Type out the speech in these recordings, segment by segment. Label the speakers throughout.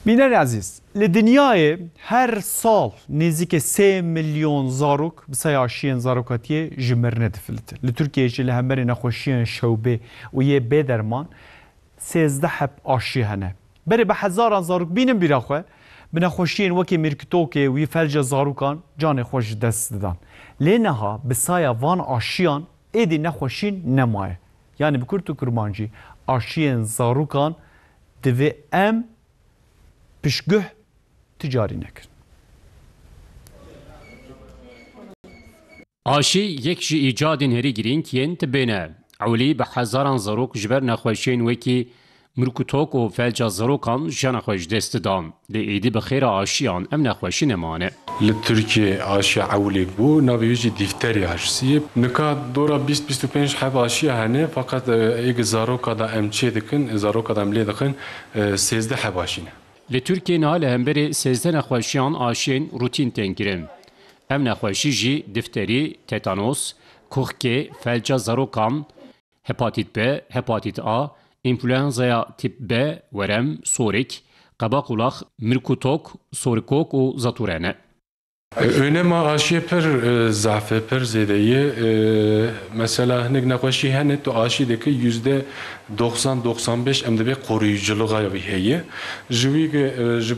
Speaker 1: Biner aziz, li dünyayê her sal nêzîkî 3 milyon zarok bi sayashiyên zarokatiyê ji mirinê difilitin. Li Tirkiyeyê jî li hemberî nexweşiyên şewbê û yê bêderman 13 heb aşî hene. Berê bi hezaran zarok bînin bîra xwe, bi nexweşiyên wekî mîrkitokê û yê felca zarokan canê xwe ji dest didan. Lê neha bi saya van aşiyan êdî nexweşîn nemaye. Yani bi Kurd û Kurmancî aşiyên zarokan divê em piştgih ticari nekin.
Speaker 2: Aşî yek ji îcadên herî girîng yên tibêne. Ewlî bi hezaran zarok ji ber nexweşiyên wekî mirkutok û felca zarokan jana xwe ji dest didan. Lê êdî bi xêra aşiyan em nexweşî nemane.
Speaker 3: Li Tirkiye aşiya ewlê bû navê jî dîfterê aşisiyê. Nika dora 20-25 heb aşiya hene fakat êgê zaroka da em çê dikin, zaroka da em lê dikin 13 heb aşî ne.
Speaker 2: Li Tirkiye niha li hemberê 13 nexweşiyan aşiyên rûtîn tên kirin. Em nexweşî jî difterî, tetanos, kuxkê, felca zarokan, hepatit B, hepatit A, influenzaya tip B, werem, sorik, qebaqulax, mirkutok, sorikok û zatûre ne.
Speaker 3: Önema aşiye pir zafê pir zêde ye. Mesela hinek nexweşî hene tu aşîdeki %90-95 em dibe koruyuculuğa wî heye. Ji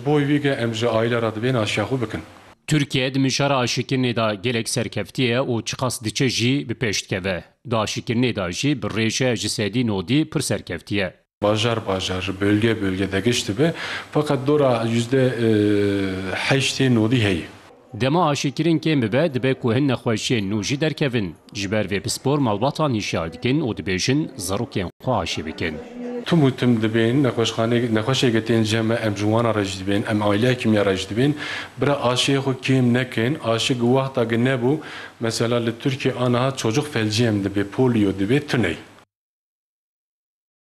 Speaker 3: bo wî em ji aîlara dibên aşiya xwe bikin.
Speaker 2: Türkiye di mijara aşîkirinê da gelek serkeftiye û çiqas diçe jî bi pêş dikeve. Di aşîkirinê da jî bi rêje ji sedî nodî pir serkeftiye.
Speaker 3: Bajar bölge de geçti be. Fakat dora %8 nodî heye.
Speaker 2: Dema aşîkirin kêm bibe dibe ku hin nexweşiyên nû jî derkevin. Ji ber vê pispor malbatan hîşyar dikin û dibêjin zarokên xwe aşî bikin.
Speaker 3: Tüm dibên nexweşê tên cem em ji wana re jî dibên em aileyekî me re jî dibên bira aşiyê xwe kêm nekin aşî gi wexta nebû mesela li Tirkiye aniha çocuk felcî em dibe polio dibe tuney.